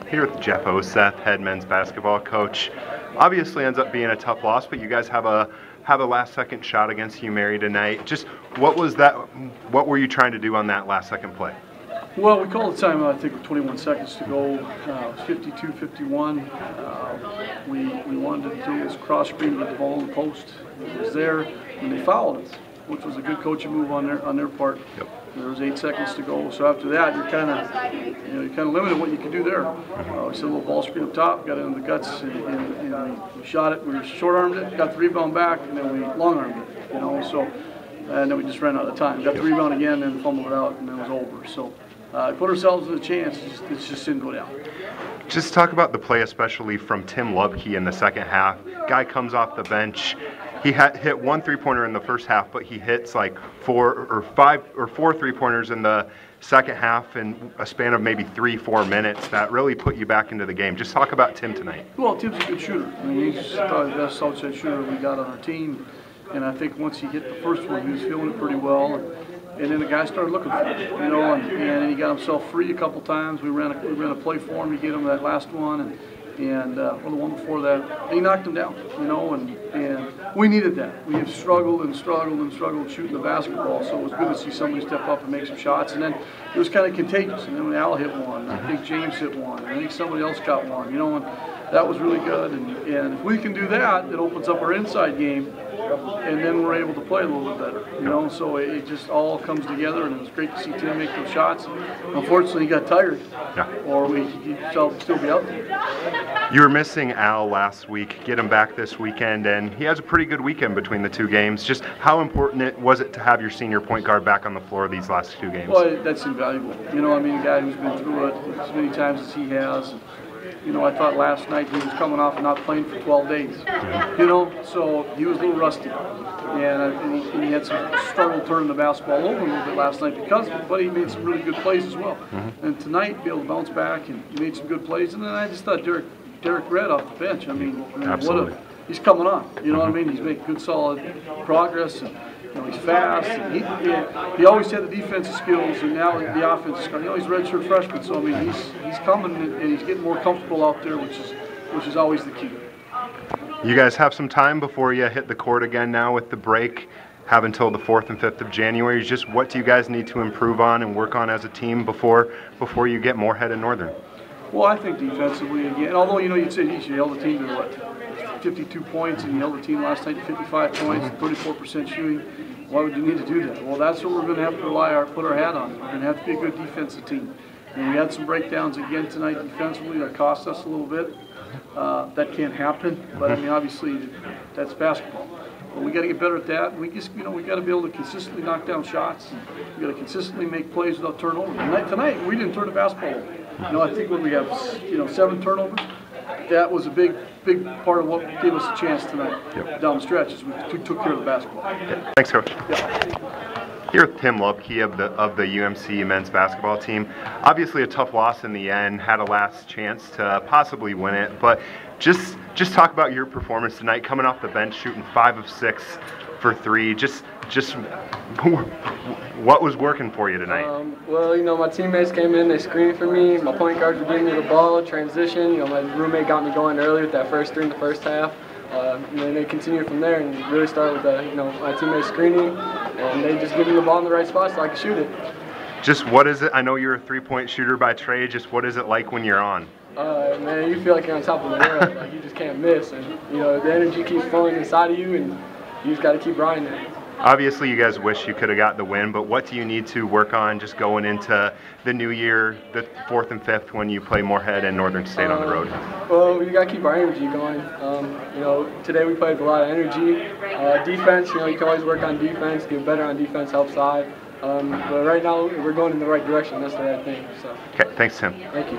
Here with Jeff Oseth, head men's basketball coach. Obviously ends up being a tough loss, but you guys have a last-second shot against UMary tonight. Just what was that? What were you trying to do on that last-second play? Well, we called the timeout, I think, with 21 seconds to go. It was 52-51. We wanted to do this cross screen to get the ball in the post. It was there, and they fouled us, which was a good coaching move on their part. Yep. There was 8 seconds to go, so after that, you're kind of limited what you can do there. We set a little ball screen up top, got it in the guts, and we shot it. We short-armed it, got the rebound back, and then we long-armed it. And then we just ran out of time. Got the rebound again, and fumbled it out, and then it was over. So put ourselves in a chance. It just didn't go down. Just talk about the play, especially from Tim Lubke in the second half. Guy comes off the bench. He hit one three-pointer in the first half, but he hits like 4 or 4 three-pointers in the second half in a span of maybe 3-4 minutes. That really put you back into the game. Just talk about Tim tonight. Well, Tim's a good shooter. I mean, he's probably the best outside shooter we got on our team. And I think once he hit the first one, he was feeling it pretty well. And then the guy started looking for it, and he got himself free a couple times. We ran a play for him to get him that last one, and the one before that, he knocked him down, and we needed that. We have struggled and struggled and struggled shooting the basketball, so it was good to see somebody step up and make some shots. And then it was kind of contagious. And then when Al hit one, I think James hit one, and I think somebody else got one, and that was really good. And if we can do that, it opens up our inside game, and then we're able to play a little bit better, So it just all comes together, and it was great to see Tim make those shots. Unfortunately, he got tired, or he felt still be out there. You were missing Al last week. Get him back this weekend, and he has a pretty good weekend between the 2 games. Just how important was it to have your senior point guard back on the floor these last 2 games? Well, that's invaluable. A guy who's been through it as many times as he has. I thought last night he was coming off and not playing for 12 days. So he was a little rusty. And he had some struggle turning the basketball over a little bit last night because of it, but he made some really good plays as well. And tonight, be able to bounce back, and he made some good plays. And then I just thought Derek Red off the bench. Absolutely. He's coming on. He's making good, solid progress. And, he's fast. And he always had the defensive skills, and now the offensive skills. He's a redshirt freshman, so he's coming and he's getting more comfortable out there, which is always the key. You guys have some time before you hit the court again now with the break. Have until the 4th and 5th of January. Just what do you guys need to improve on and work on as a team before you get Moorhead and Northern? Well, I think defensively again. Although you'd say you held the team to what? 52 points, and you held the team last night to 55 points, 34% shooting. Why would you need to do that? Well, that's what we're going to have to put our hat on. We're going to have to be a good defensive team. And we had some breakdowns again tonight defensively that cost us a little bit. That can't happen, but obviously that's basketball. But we got to get better at that. We just, we got to be able to consistently knock down shots. And we got to consistently make plays without turnover. Tonight we didn't turn the basketball over. I think when we have 7 turnovers, that was a big part of what gave us a chance tonight down the stretch. Is we took care of the basketball. Yeah. Thanks, Coach. Here with Tim Lubke of the UMC men's basketball team. Obviously a tough loss in the end. Had a last chance to possibly win it, but just talk about your performance tonight. Coming off the bench, shooting 5 of 6 for 3. Just what was working for you tonight? Well, my teammates came in, they screened for me. My point guards were giving me the ball, transition. My roommate got me going early with that first 3 in the first half. And then they continued from there and really started with my teammates screening, and they just give me the ball in the right spot so I could shoot it. Just what is it? I know you're a 3-point shooter by trade. Just what is it like when you're on? Man, you feel like you're on top of the world. Like you just can't miss, and the energy keeps flowing inside of you, and you just got to keep riding it. Obviously, you guys wish you could have got the win, but what do you need to work on just going into the new year, the 4th and 5th, when you play Moorhead and Northern State on the road? Well, we got to keep our energy going. Today we played with a lot of energy. Defense, you can always work on defense, get better on defense, help side. But right now, we're going in the right direction. That's the right thing. So. Okay, thanks, Tim. Thank you.